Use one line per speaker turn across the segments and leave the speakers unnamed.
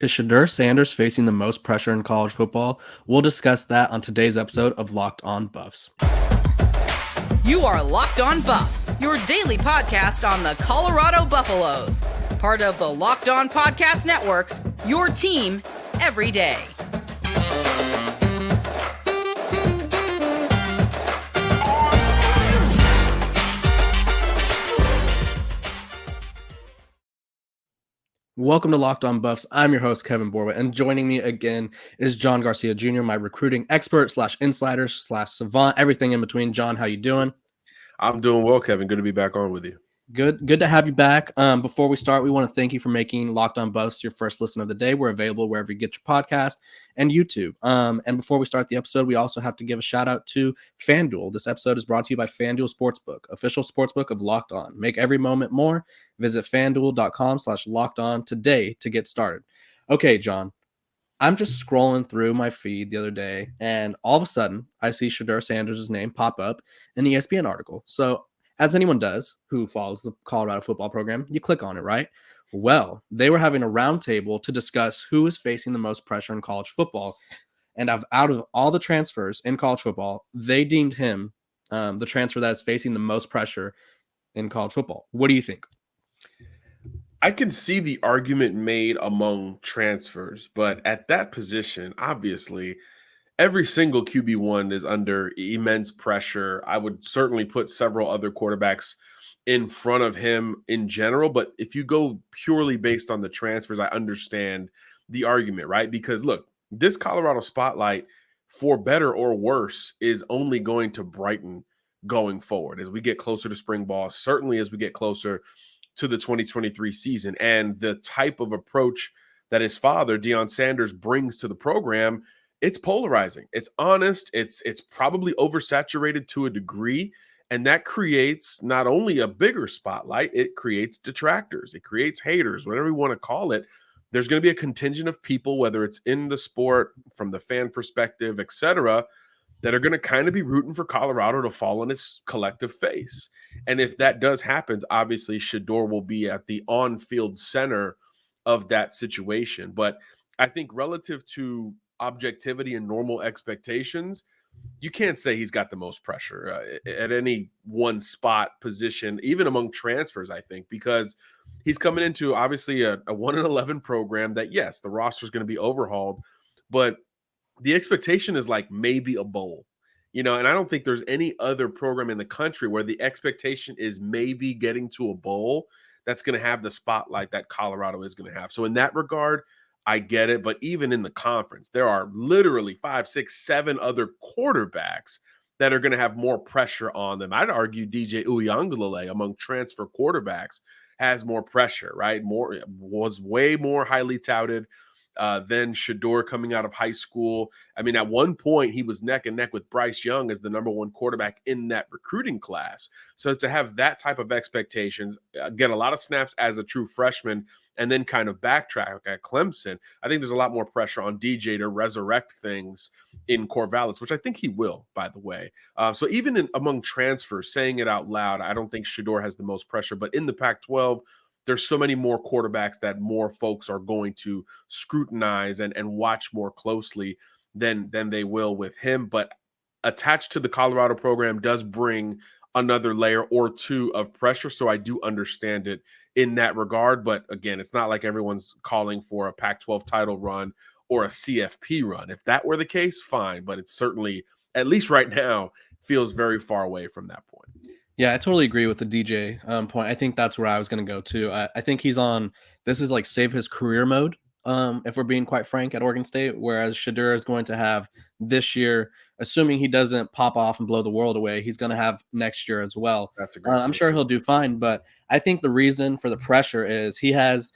Is Shedeur Sanders facing the most pressure in college football? We'll discuss that on today's episode of Locked On Buffs.
You are Locked On Buffs, your daily podcast on the Colorado Buffaloes. Part of the Locked On Podcast Network, your team every day.
Welcome to Locked On Buffs. I'm your host, Kevin Borba, and joining me again is John Garcia Jr., my recruiting expert / insider / savant, everything in between. John, how you doing?
I'm doing well, Kevin. Good to be back on with you.
Good to have you back. Before we start, we want to thank you for making Locked On Buffs your first listen of the day. We're available wherever you get your podcast and YouTube. And before we start the episode, we also have to give a shout out to FanDuel. This episode is brought to you by FanDuel Sportsbook, official sportsbook of Locked On. Make every moment more. Visit FanDuel.com/LockedOn today to get started. Okay, John, I'm just scrolling through my feed the other day, and all of a sudden, I see Shedeur Sanders' name pop up in the ESPN article. So, as anyone does who follows the Colorado football program, you click on it, right? Well, they were having a roundtable to discuss who is facing the most pressure in college football. And out of all the transfers in college football, they deemed him the transfer that is facing the most pressure in college football. What do you think?
I can see the argument made among transfers, but at that position, obviously, every single QB1 is under immense pressure. I would certainly put several other quarterbacks in front of him in general, but if you go purely based on the transfers, I understand the argument, right? Because look, this Colorado spotlight, for better or worse, is only going to brighten going forward as we get closer to spring ball, certainly as we get closer to the 2023 season. And the type of approach that his father, Deion Sanders, brings to the program, it's polarizing. It's honest. It's probably oversaturated to a degree. And that creates not only a bigger spotlight, it creates detractors. It creates haters, whatever you want to call it. There's going to be a contingent of people, whether it's in the sport, from the fan perspective, et cetera, that are going to kind of be rooting for Colorado to fall on its collective face. And if that does happen, obviously Shedeur will be at the on-field center of that situation. But I think relative to objectivity and normal expectations, you can't say he's got the most pressure at any one spot position, even among transfers, I think, because he's coming into obviously a 1-11 program that, yes, the roster is going to be overhauled, but the expectation is like maybe a bowl, and I don't think there's any other program in the country where the expectation is maybe getting to a bowl that's going to have the spotlight that Colorado is going to have. So in that regard, I get it. But even in the conference, there are literally 5, 6, 7 other quarterbacks that are going to have more pressure on them. I'd argue DJ Uiagalelei among transfer quarterbacks has more pressure, right? Was way more highly touted than Shedeur coming out of high school. I mean, at one point, he was neck and neck with Bryce Young as the #1 quarterback in that recruiting class. So to have that type of expectations, get a lot of snaps as a true freshman, and then kind of backtrack at Clemson, I think there's a lot more pressure on DJ to resurrect things in Corvallis, which I think he will, by the way. So even among transfers, saying it out loud, I don't think Shedeur has the most pressure. But in the Pac-12, there's so many more quarterbacks that more folks are going to scrutinize and watch more closely than they will with him. But attached to the Colorado program does bring another layer or two of pressure. So I do understand it in that regard. But again, it's not like everyone's calling for a Pac-12 title run or a CFP run. If that were the case, fine. But it's certainly, at least right now, feels very far away from that point.
Yeah, I totally agree with the DJ point. I think that's where I was going to go too. I think he's on, this is like save his career mode, if we're being quite frank, at Oregon State, whereas Shedeur is going to have this year, assuming he doesn't pop off and blow the world away, he's going to have next year as well.
That's a great
I'm sure he'll do fine, but I think the reason for the pressure is he has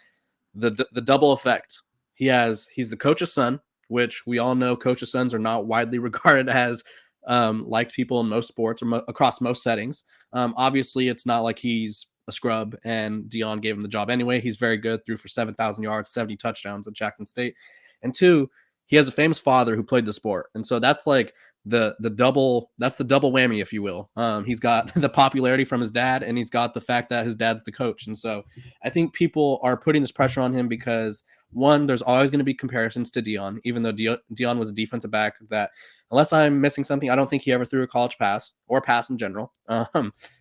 the double effect. He's the coach's son, which we all know coach's sons are not widely regarded as liked people in most sports or across most settings. Obviously, it's not like he's a scrub and Deion gave him the job anyway. He's very good, threw for 7,000 yards, 70 touchdowns at Jackson State. And two, he has a famous father who played the sport. And so that's like the double, that's the double whammy, if you will. He's got the popularity from his dad, and he's got the fact that his dad's the coach. And so I think people are putting this pressure on him because, one, there's always going to be comparisons to Deion, even though Deion was a defensive back that, unless I'm missing something, I don't think he ever threw a college pass or pass in general.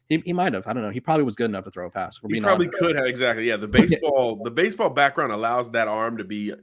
He might have. I don't know. He probably was good enough to throw a pass.
He probably could have. Exactly. Yeah. The baseball background allows that arm to be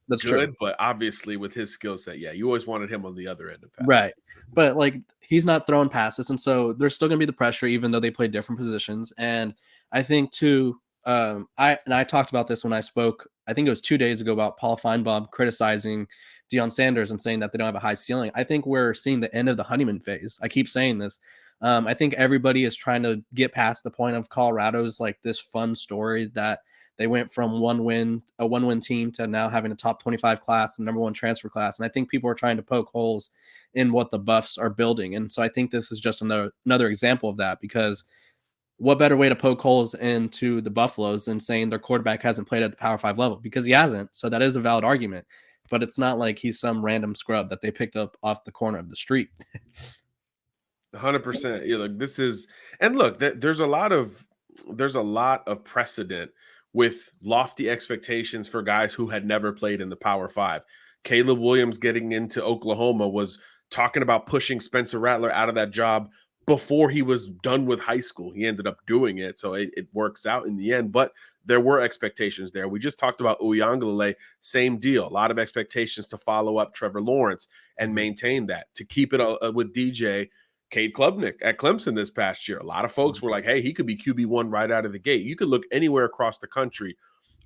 That's
good,
true.
but obviously with his skill set, yeah, you always wanted him on the other end of pass.
Right. But like, he's not throwing passes. And so there's still going to be the pressure, even though they play different positions. And I think too, I talked about this when I spoke, I think it was 2 days ago, about Paul Feinbaum criticizing Deion Sanders and saying that they don't have a high ceiling. I think we're seeing the end of the honeymoon phase. I keep saying this. I think everybody is trying to get past the point of Colorado's like this fun story that they went from a one-win team to now having a top 25 class and number one transfer class. And I think people are trying to poke holes in what the Buffs are building. And so I think this is just another example of that, because what better way to poke holes into the Buffaloes than saying their quarterback hasn't played at the Power 5 level? Because he hasn't. So that is a valid argument. But it's not like he's some random scrub that they picked up off the corner of the street.
100%. Yeah, look, this is, and look, there's a lot of precedent with lofty expectations for guys who had never played in the Power 5. Caleb Williams getting into Oklahoma was talking about pushing Spencer Rattler out of that job before he was done with high school. He ended up doing it, so it works out in the end. But there were expectations there. We just talked about Uyangalele, same deal. A lot of expectations to follow up Trevor Lawrence and maintain that. To keep it with DJ, Cade Klubnik at Clemson this past year. A lot of folks were like, hey, he could be QB1 right out of the gate. You could look anywhere across the country.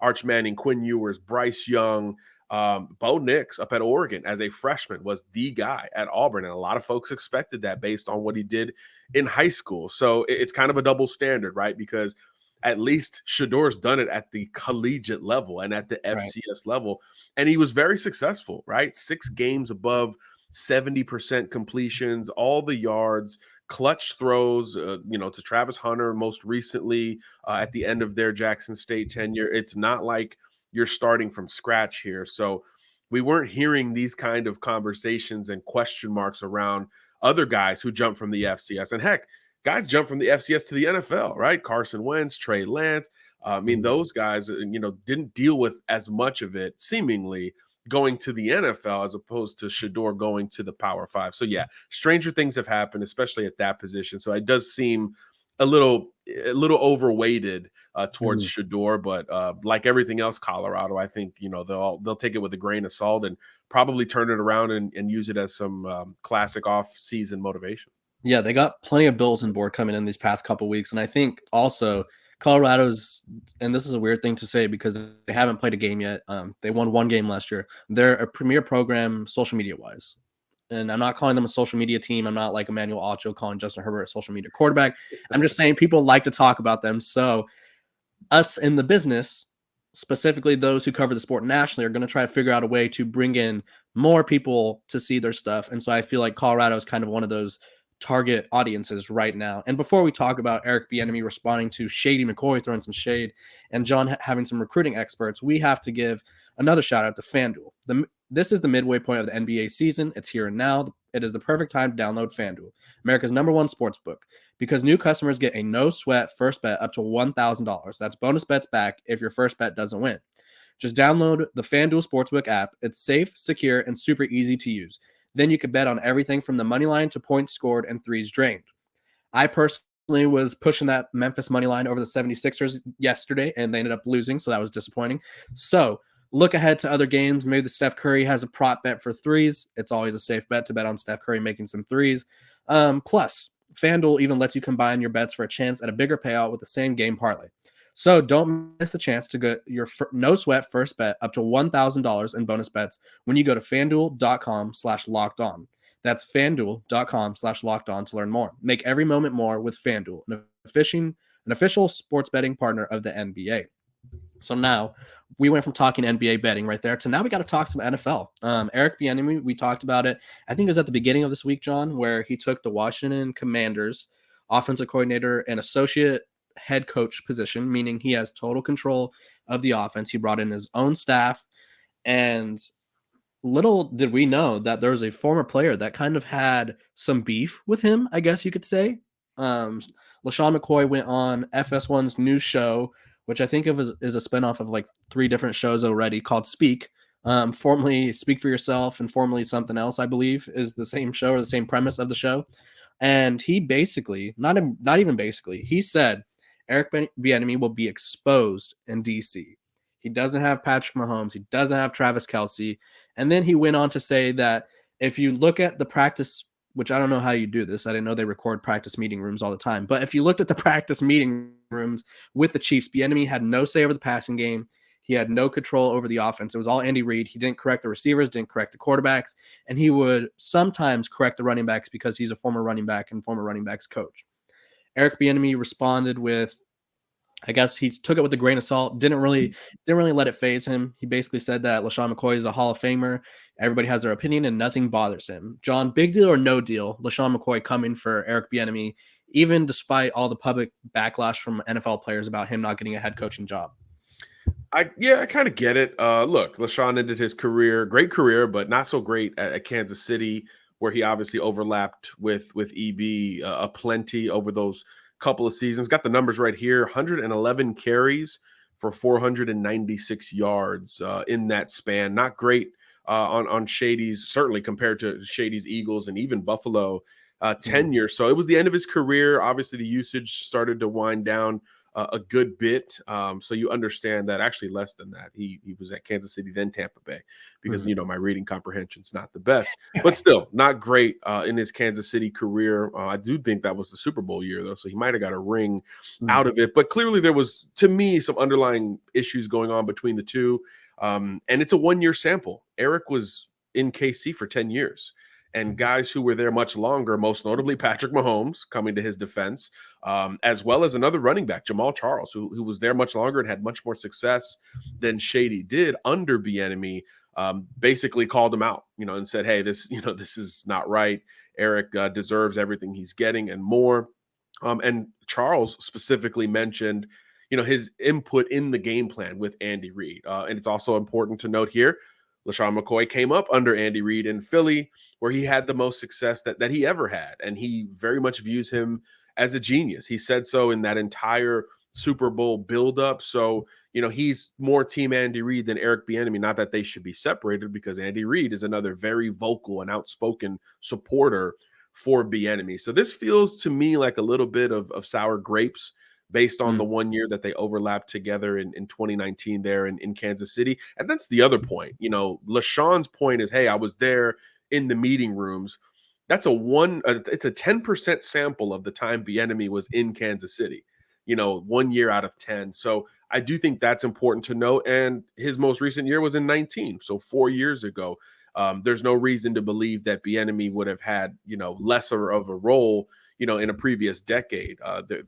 Arch Manning, Quinn Ewers, Bryce Young, Bo Nix up at Oregon as a freshman was the guy at Auburn. And a lot of folks expected that based on what he did in high school. So it's kind of a double standard, right? Because at least Shedeur's done it at the collegiate level and at the FCS level. And he was very successful, right? 6 games above 70% completions, all the yards, clutch throws, to Travis Hunter most recently at the end of their Jackson State tenure. It's not like you're starting from scratch here. So we weren't hearing these kind of conversations and question marks around other guys who jump from the FCS. And heck, guys jump from the FCS to the NFL, right? Carson Wentz, Trey Lance. Those guys, didn't deal with as much of it seemingly going to the NFL as opposed to Shedeur going to the Power 5. So yeah, stranger things have happened, especially at that position. So it does seem a little overweighted towards Shedeur, but like everything else, Colorado, I think they'll take it with a grain of salt and probably turn it around and use it as some classic off-season motivation.
Yeah, they got plenty of bulletin board coming in these past couple weeks, and I think also Colorado's, and this is a weird thing to say because they haven't played a game yet. They won 1 game last year. They're a premier program social media wise. And I'm not calling them a social media team. I'm not like Emmanuel Acho calling Justin Herbert a social media quarterback. I'm just saying people like to talk about them. So us in the business, specifically those who cover the sport nationally, are going to try to figure out a way to bring in more people to see their stuff. And so I feel like Colorado is kind of one of those target audiences right now. And before we talk about Eric Bieniemy responding to Shady McCoy throwing some shade and John having some recruiting experts, we have to give another shout out to FanDuel. This is the midway point of the NBA season. It's here and now. It is the perfect time to download FanDuel, America's #1 sports book, because new customers get a no sweat first bet up to $1,000. That's bonus bets back if your first bet doesn't win. Just download the FanDuel Sportsbook app. It's safe, secure, and super easy to use. Then you could bet on everything from the money line to points scored and threes drained. I personally was pushing that Memphis money line over the 76ers yesterday, and they ended up losing, so that was disappointing. So look ahead to other games. Maybe the Steph Curry has a prop bet for threes. It's always a safe bet to bet on Steph Curry making some threes. Plus, FanDuel even lets you combine your bets for a chance at a bigger payout with the same game parlay. So don't miss the chance to get your no sweat first bet up to $1,000 in bonus bets when you go to FanDuel.com/lockedon. That's FanDuel.com/lockedon to learn more. Make every moment more with FanDuel, an official sports betting partner of the NBA. So now we went from talking NBA betting right there to now we got to talk some NFL. Eric Bieniemy, we talked about it. I think it was at the beginning of this week, John, where he took the Washington Commanders offensive coordinator and associate head coach position, meaning he has total control of the offense. He brought in his own staff, and little did we know that there was a former player that kind of had some beef with him, I guess you could say. Um, LeSean McCoy went on FS1's new show, which I think of as is a spinoff of like 3 different shows already called Speak. Formerly Speak for Yourself and formerly something else, I believe, is the same show or the same premise of the show. And he basically, not even basically, he said Eric Bieniemy will be exposed in DC. He doesn't have Patrick Mahomes. He doesn't have Travis Kelce. And then he went on to say that if you look at the practice, which I don't know how you do this. I didn't know they record practice meeting rooms all the time. But if you looked at the practice meeting rooms with the Chiefs, Bieniemy had no say over the passing game. He had no control over the offense. It was all Andy Reid. He didn't correct the receivers, didn't correct the quarterbacks, and he would sometimes correct the running backs because he's a former running back and former running backs coach. Eric Bieniemy responded with, I guess he took it with a grain of salt. Didn't really let it faze him. He basically said that LeSean McCoy is a Hall of Famer. Everybody has their opinion and nothing bothers him. John, big deal or no deal? LeSean McCoy coming for Eric Bieniemy, even despite all the public backlash from NFL players about him not getting a head coaching job.
I kind of get it. Look, LeSean ended his career, great career, but not so great at Kansas City, where he obviously overlapped with EB a plenty over those couple of seasons. Got the numbers right here: 111 carries for 496 yards in that span. Not great on Shady's, certainly compared to Shady's Eagles and even Buffalo tenure. So it was the end of his career. Obviously, the usage started to wind down a good bit. So you understand that actually less than that. He was at Kansas City, then Tampa Bay, because, my reading comprehension's not the best, but still not great in his Kansas City career. I do think that was the Super Bowl year, though, so he might have got a ring out of it. But clearly there was, to me, some underlying issues going on between the two. And it's a 1-year sample. Eric was in KC for 10 years. And guys who were there much longer, most notably Patrick Mahomes, coming to his defense, as well as another running back, Jamal Charles, who was there much longer and had much more success than Shady did under Bieniemy, basically called him out, and said, hey, this is not right. Eric deserves everything he's getting and more. And Charles specifically mentioned, his input in the game plan with Andy Reid. And it's also important to note here, LeSean McCoy came up under Andy Reid in Philly, where he had the most success that he ever had. And he very much views him as a genius. He said so in that entire Super Bowl buildup. So, he's more team Andy Reid than Eric Bieniemy. Not that they should be separated, because Andy Reid is another very vocal and outspoken supporter for Bieniemy. So this feels to me like a little bit of sour grapes based on the 1 year that they overlapped together in 2019 there in Kansas City. And that's the other point. LeSean's point is, hey, I was there in the meeting rooms. That's it's a 10% sample of the time Bieniemy was in Kansas City, 1 year out of 10. So I do think that's important to note. And his most recent year was in 19. So 4 years ago. There's no reason to believe that Bieniemy would have had, lesser of a role, in a previous decade.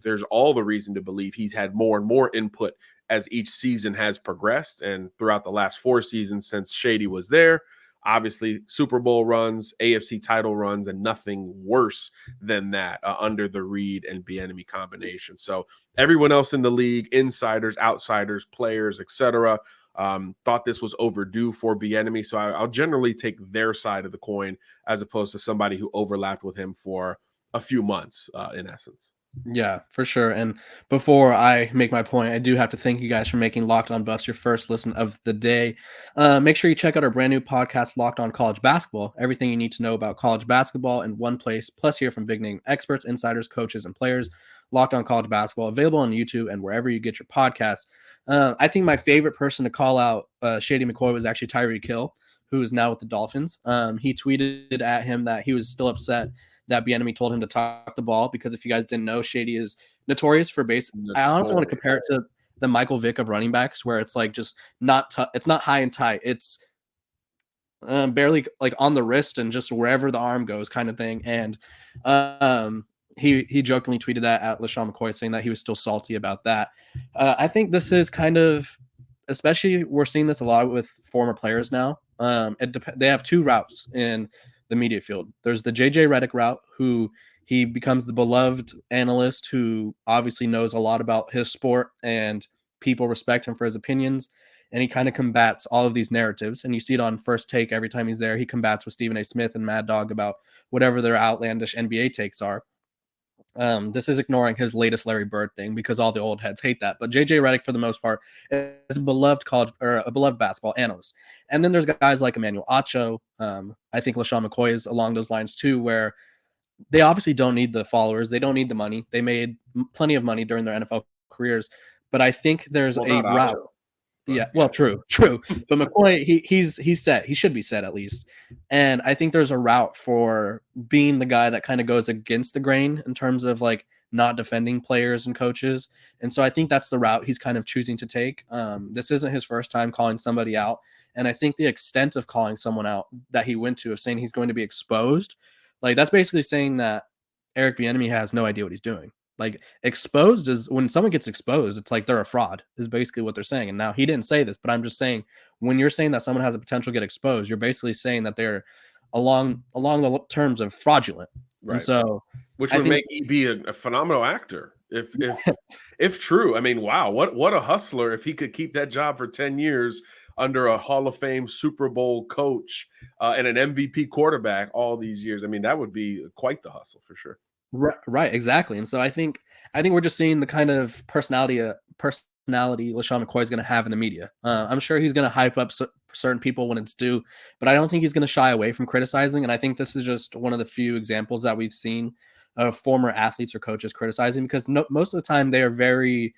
There's all the reason to believe he's had more and more input as each season has progressed. And throughout the last 4 seasons since Shady was there, obviously Super Bowl runs, AFC title runs, and nothing worse than that under the Reid and Bieniemy combination. So everyone else in the league, insiders, outsiders, players, etc., thought this was overdue for Bieniemy. So I'll generally take their side of the coin as opposed to somebody who overlapped with him for a few months, in essence.
Yeah, for sure. And before I make my point, I do have to thank you guys for making Locked On Buffs your first listen of the day. Make sure you check out our brand new podcast, Locked On College Basketball. Everything you need to know about college basketball in one place, plus hear from big name experts, insiders, coaches, and players. Locked On College Basketball, available on YouTube and wherever you get your podcast. I think my favorite person to call out Shady McCoy was actually Tyreek Hill, who is now with the Dolphins. He tweeted at him that he was still upset that Bieniemy told him to talk the ball, because if you guys didn't know, Shady is notorious for base. I honestly want to compare it to the Michael Vick of running backs, where it's like just it's not high and tight. It's barely like on the wrist and just wherever the arm goes kind of thing. And he jokingly tweeted that at LeSean McCoy, saying that he was still salty about that. I think this is kind of, especially we're seeing this a lot with former players now. They have 2 routes in the media field. There's the JJ Redick route, who he becomes the beloved analyst who obviously knows a lot about his sport and people respect him for his opinions. and he kind of combats all of these narratives. And you see it on First Take every time he's there. He combats with Stephen A. Smith and Mad Dog about whatever their outlandish NBA takes are. This is ignoring his latest Larry Bird thing because all the old heads hate that. But JJ Redick, for the most part, is a beloved college or a beloved basketball analyst. And then there's guys like Emmanuel Acho. I think LeSean McCoy is along those lines too, where they obviously don't need the followers. They don't need the money. They made plenty of money during their NFL careers. But I think there's a route. Yeah, well, true. But McCoy, he's set. He should be set at least. And I think there's a route for being the guy that kind of goes against the grain in terms of like not defending players and coaches. And so I think that's the route he's kind of choosing to take. This isn't his first time calling somebody out. And I think the extent of calling someone out that he went to, of saying he's going to be exposed, like that's basically saying that Eric Bieniemy has no idea what he's doing. Like exposed is when someone gets exposed, it's like they're a fraud is basically what they're saying. And now he didn't say this, but I'm just saying when you're saying that someone has a potential to get exposed, you're basically saying that they're along the terms of fraudulent. Right. And so
which would make EB a phenomenal actor if true. I mean, wow, what a hustler if he could keep that job for 10 years under a Hall of Fame Super Bowl coach and an MVP quarterback all these years. I mean, that would be quite the hustle for sure.
Right, exactly. And so I think we're just seeing the kind of personality LeSean McCoy is going to have in the media. I'm sure he's going to hype up certain people when it's due, but I don't think he's going to shy away from criticizing. And I think this is just one of the few examples that we've seen of former athletes or coaches criticizing, because most of the time they are very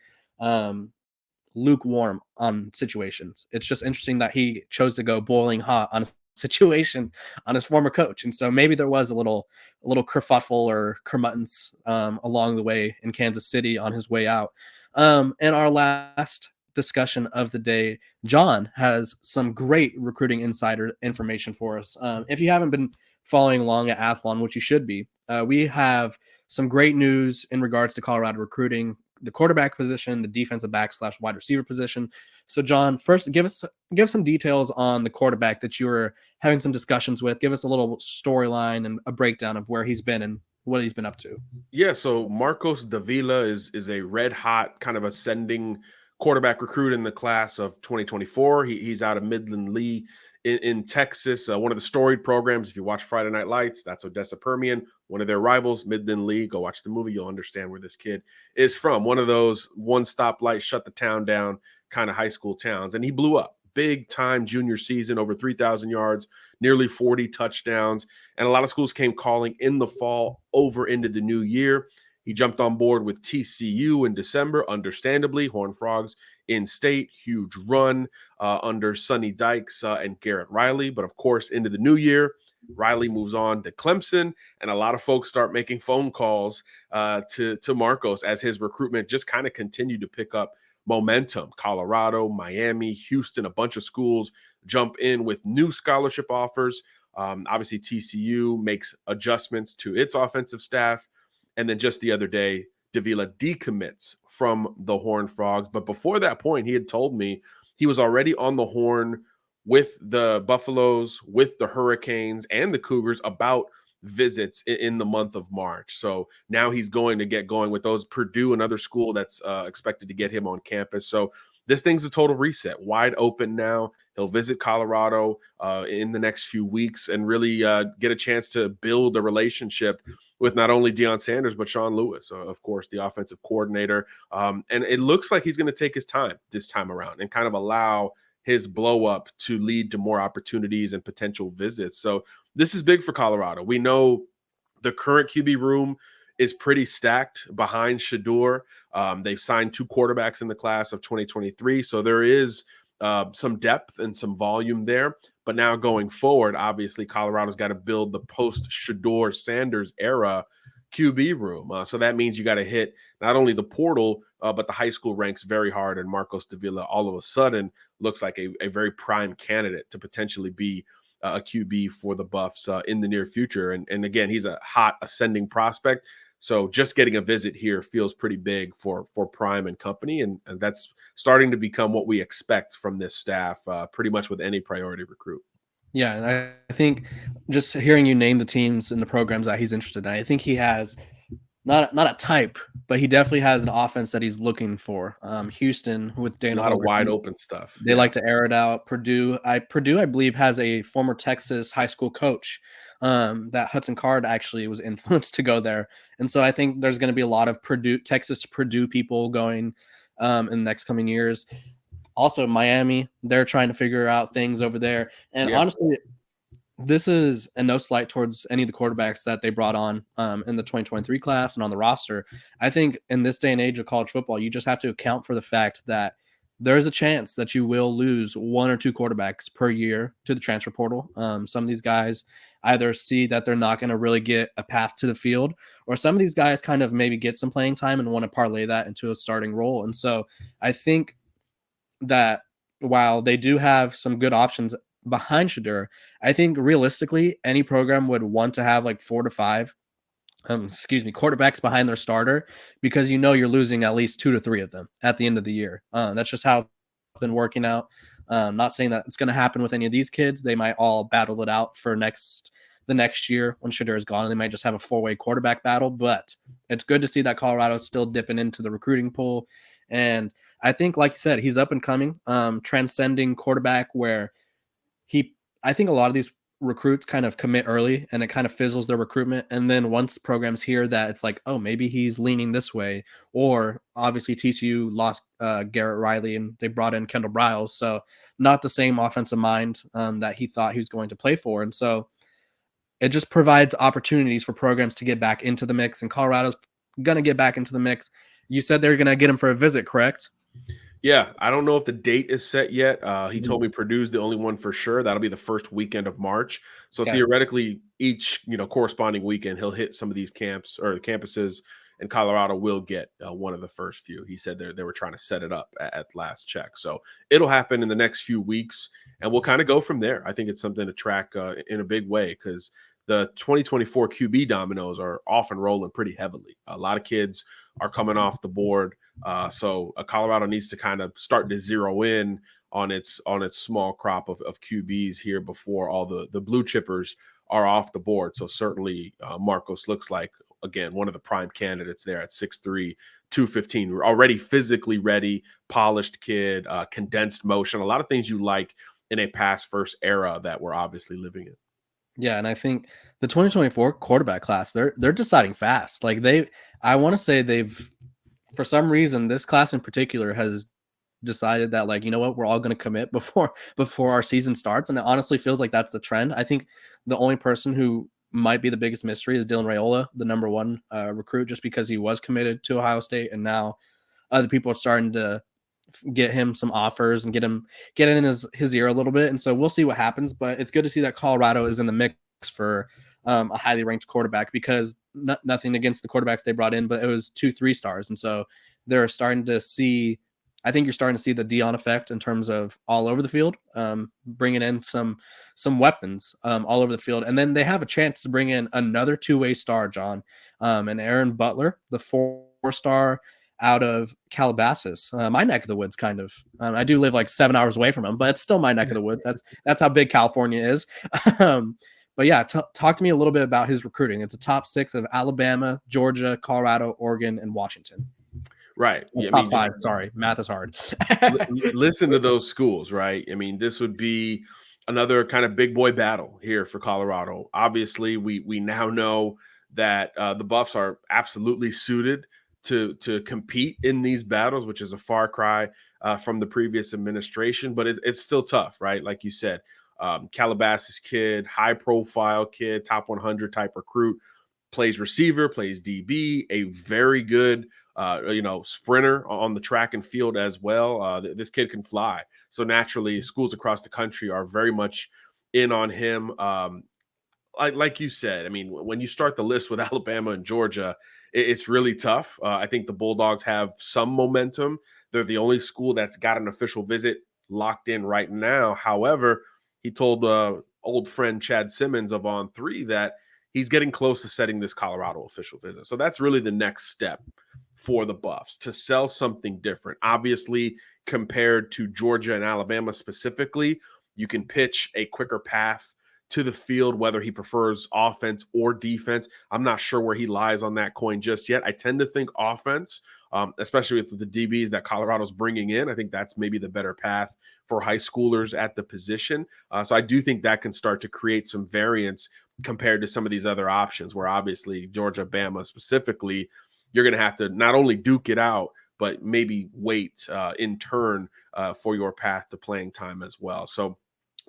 lukewarm on situations. It's just interesting that he chose to go boiling hot on a situation on his former coach. And so maybe there was a little kerfuffle or kermuttance along the way in Kansas City on his way out. And our last discussion of the day, John has some great recruiting insider information for us. If you haven't been following along at Athlon, which you should be, we have some great news in regards to Colorado recruiting, the quarterback position, the defensive back / wide receiver position. So John, first give some details on the quarterback that you were having some discussions with. Give us a little storyline and a breakdown of where he's been and what he's been up to.
Yeah, so Marcos Davila is a red hot kind of ascending quarterback recruit in the class of 2024. He's out of Midland Lee in Texas, one of the storied programs. If you watch Friday Night Lights, that's Odessa Permian, one of their rivals, Midland Lee. Go watch the movie. You'll understand where this kid is from. One of those one stoplight, shut the town down kind of high school towns. And he blew up big time junior season, over 3,000 yards, nearly 40 touchdowns. And a lot of schools came calling in the fall over into the new year. He jumped on board with TCU in December, understandably. Horned Frogs in state, huge run under Sonny Dykes and Garrett Riley. But of course, into the new year, Riley moves on to Clemson, and a lot of folks start making phone calls to Marcos as his recruitment just kind of continued to pick up momentum. Colorado, Miami, Houston, a bunch of schools jump in with new scholarship offers. Obviously, TCU makes adjustments to its offensive staff. And then just the other day, Davila decommits from the Horned Frogs. But before that point, he had told me he was already on the horn with the Buffaloes, with the Hurricanes, and the Cougars about visits in the month of March. So now he's going to get going with those. Purdue, another school that's expected to get him on campus. So this thing's a total reset, wide open now. He'll visit Colorado in the next few weeks and really get a chance to build a relationship with not only Deion Sanders, but Sean Lewis, of course, the offensive coordinator. And it looks like he's going to take his time this time around and kind of allow his blow up to lead to more opportunities and potential visits. So this is big for Colorado. We know the current QB room is pretty stacked behind Shedeur. They've signed 2 quarterbacks in the class of 2023. So there is some depth and some volume there. But now going forward, obviously, Colorado's got to build the post-Shedeur Sanders era QB room. So that means you got to hit not only the portal, but the high school ranks very hard. And Marcos Davila all of a sudden looks like a very prime candidate to potentially be a QB for the Buffs in the near future. And again, he's a hot ascending prospect. So just getting a visit here feels pretty big for Prime and company. And that's starting to become what we expect from this staff pretty much with any priority recruit.
Yeah, and I think just hearing you name the teams and the programs that he's interested in, I think he has not a type, but he definitely has an offense that he's looking for. Houston with
A
Dana
lot of
Holgorsen,
wide open stuff.
they like to air it out. Purdue, I believe, has a former Texas high school coach that Hudson Card actually was influenced to go there. And so I think there's going to be a lot of Texas Purdue people going in the next coming years. Also, Miami, they're trying to figure out things over there. And honestly, this is a no slight towards any of the quarterbacks that they brought on in the 2023 class and on the roster. I think in this day and age of college football, you just have to account for the fact that there's a chance that you will lose one or two quarterbacks per year to the transfer portal. Some of these guys either see that they're not going to really get a path to the field, or some of these guys kind of maybe get some playing time and want to parlay that into a starting role. And so I think that while they do have some good options behind Shedeur, I think realistically any program would want to have like 4 to 5 quarterbacks behind their starter, because you're losing at least 2 to 3 of them at the end of the year. That's just how it's been working out. Not saying that it's going to happen with any of these kids. They might all battle it out for the next year when Shedeur is gone, and they might just have a 4-way quarterback battle. But it's good to see that Colorado's still dipping into the recruiting pool. And I think, like you said, he's up and coming, transcending quarterback, where I think a lot of these recruits kind of commit early and it kind of fizzles their recruitment. And then once programs hear that, it's like, oh, maybe he's leaning this way. Or obviously TCU lost Garrett Riley and they brought in Kendall Briles. So not the same offensive mind that he thought he was going to play for. And so it just provides opportunities for programs to get back into the mix, and Colorado's going to get back into the mix. You said they're going to get him for a visit, correct?
Yeah, I don't know if the date is set yet. He told me Purdue's the only one for sure. That'll be the first weekend of March. So theoretically, each corresponding weekend, he'll hit some of these camps or the campuses, and Colorado will get one of the first few. He said they were trying to set it up at last check. So it'll happen in the next few weeks, and we'll kind of go from there. I think it's something to track in a big way, because the 2024 QB dominoes are often rolling pretty heavily. A lot of kids are coming off the board. So Colorado needs to kind of start to zero in on its small crop of QBs here before all the blue chippers are off the board. So certainly Marcos looks like, again, one of the prime candidates there at 6'3", 215. We're already physically ready, polished kid, condensed motion, a lot of things you like in a pass-first era that we're obviously living in.
Yeah, and I think the 2024 quarterback class, they're deciding fast. Like I want to say they've, for some reason, this class in particular has decided that, like, you know what, we're all going to commit before our season starts, and it honestly feels like that's the trend. I think the only person who might be the biggest mystery is Dylan Raiola, the number one recruit, just because he was committed to Ohio State, and now other people are starting to get him some offers and get in his ear a little bit. And so we'll see what happens, but it's good to see that Colorado is in the mix for a highly ranked quarterback, because nothing against the quarterbacks they brought in, but it was 2 3-stars. And so they're starting to see, I think you're starting to see the Deion effect in terms of all over the field, bringing in some weapons all over the field. And then they have a chance to bring in another 2-way star, John, and Aaron Butler, the 4-star out of Calabasas, my neck of the woods, kind of. I do live like 7 hours away from them, but it's still my neck of the woods. That's how big California is. But yeah, talk to me a little bit about his recruiting. It's a top 6 of Alabama, Georgia, Colorado, Oregon, and Washington.
Right.
Yeah, top 5. Sorry, math is hard.
Listen to those schools, right? I mean, this would be another kind of big boy battle here for Colorado. Obviously, we now know that the Buffs are absolutely suited to compete in these battles, which is a far cry from the previous administration, but it's still tough, right? Like you said, Calabasas kid, high profile kid, top 100 type recruit, plays receiver, plays DB, a very good sprinter on the track and field as well. This kid can fly. So naturally, schools across the country are very much in on him. Like you said, I mean, when you start the list with Alabama and Georgia, it's really tough. I think the Bulldogs have some momentum. They're the only school that's got an official visit locked in right now. However, he told old friend Chad Simmons of On3 that he's getting close to setting this Colorado official visit. So that's really the next step for the Buffs, to sell something different. Obviously, compared to Georgia and Alabama specifically, you can pitch a quicker path to the field, whether he prefers offense or defense. I'm not sure where he lies on that coin just yet. I tend to think offense, especially with the DBs that Colorado's bringing in. I think that's maybe the better path for high schoolers at the position. So I do think that can start to create some variance compared to some of these other options where obviously Georgia, Bama specifically, you're going to have to not only duke it out, but maybe wait in turn for your path to playing time as well. So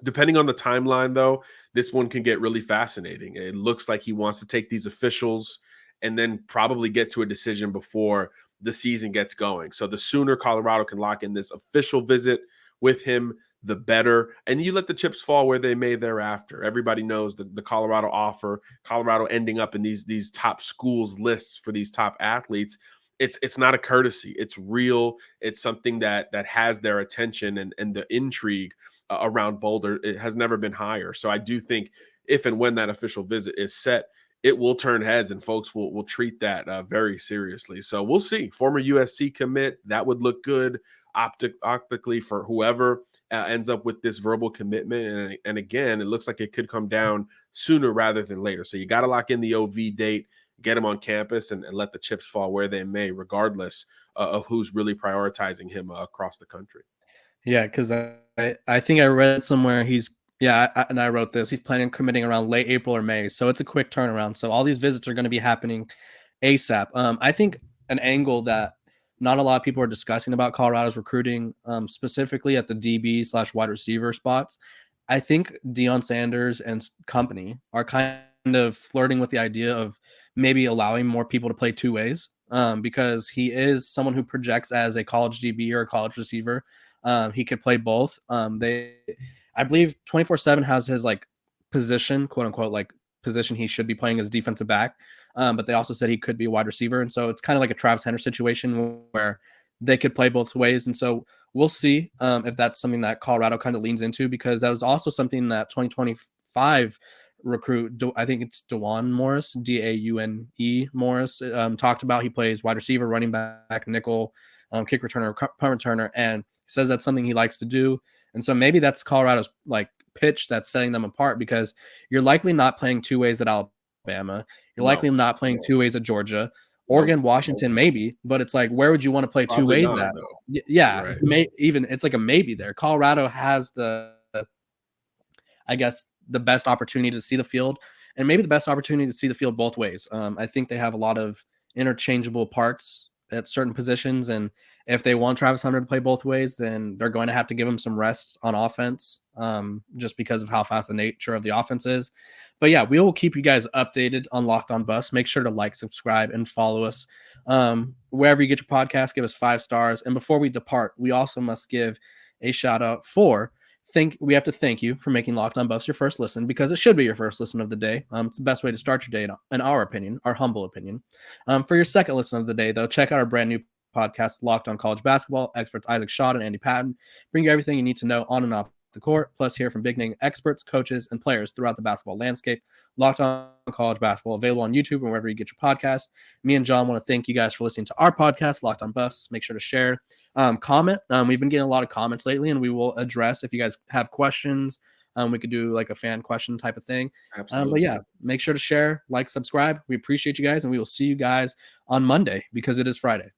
depending on the timeline, though, this one can get really fascinating. It looks like he wants to take these officials and then probably get to a decision before the season gets going. So the sooner Colorado can lock in this official visit with him, the better. And you let the chips fall where they may thereafter. Everybody knows the Colorado offer, Colorado ending up in these top schools lists for these top athletes. It's not a courtesy. It's real. It's something that has their attention, and the intrigue around Boulder, it has never been higher. So I do think if and when that official visit is set, it will turn heads and folks will treat that very seriously. So we'll see. Former USC commit, that would look good optically for whoever ends up with this verbal commitment. And again, it looks like it could come down sooner rather than later. So you got to lock in the OV date, get him on campus, and let the chips fall where they may, regardless of who's really prioritizing him across the country.
Yeah, because I think I read somewhere and I wrote this. He's planning on committing around late April or May, so it's a quick turnaround. So all these visits are going to be happening ASAP. I think an angle that not a lot of people are discussing about Colorado's recruiting, specifically at the DB/wide receiver spots. I think Deion Sanders and company are kind of flirting with the idea of maybe allowing more people to play two ways, because he is someone who projects as a college DB or a college receiver. He could play both. I believe 24/7 has his like position, quote unquote, like position he should be playing as defensive back. But they also said he could be a wide receiver. And so it's kind of like a Travis Hunter situation where they could play both ways. And so we'll see if that's something that Colorado kind of leans into, because that was also something that 2025 recruit, I think it's Daune Morris, Daune Morris, talked about. He plays wide receiver, running back, nickel, kick returner, punt returner, and says that's something he likes to do. And so maybe that's Colorado's like pitch that's setting them apart, because you're likely not playing two ways at Alabama. You're likely not playing two ways at Georgia. Oregon, Washington, maybe, but it's like, where would you want to play two ways at? Yeah, right. It's like a maybe there. Colorado has I guess, the best opportunity to see the field, and maybe the best opportunity to see the field both ways. I think they have a lot of interchangeable parts at certain positions, and if they want Travis Hunter to play both ways, then they're going to have to give him some rest on offense, just because of how fast the nature of the offense is. But yeah, we will keep you guys updated on Locked On Buffs. Make sure to like, subscribe, and follow us wherever you get your podcast. Give us 5 stars. And before we depart, we also must give a shout out we have to thank you for making Locked On Buffs your first listen, because it should be your first listen of the day. It's the best way to start your day, in our opinion, our humble opinion. For your second listen of the day, though, check out our brand new podcast, Locked On College Basketball. Experts Isaac Schott and Andy Patton bring you everything you need to know on and off the court, plus hear from big-name experts, coaches, and players throughout the basketball landscape. Locked On College Basketball, available on YouTube and wherever you get your podcast. Me and John want to thank you guys for listening to our podcast, Locked On Buffs. Make sure to share, comment. We've been getting a lot of comments lately, and we will address if you guys have questions. We could do like a fan question type of thing. Absolutely. But yeah, make sure to share, like, subscribe. We appreciate you guys, and we will see you guys on Monday, because it is Friday.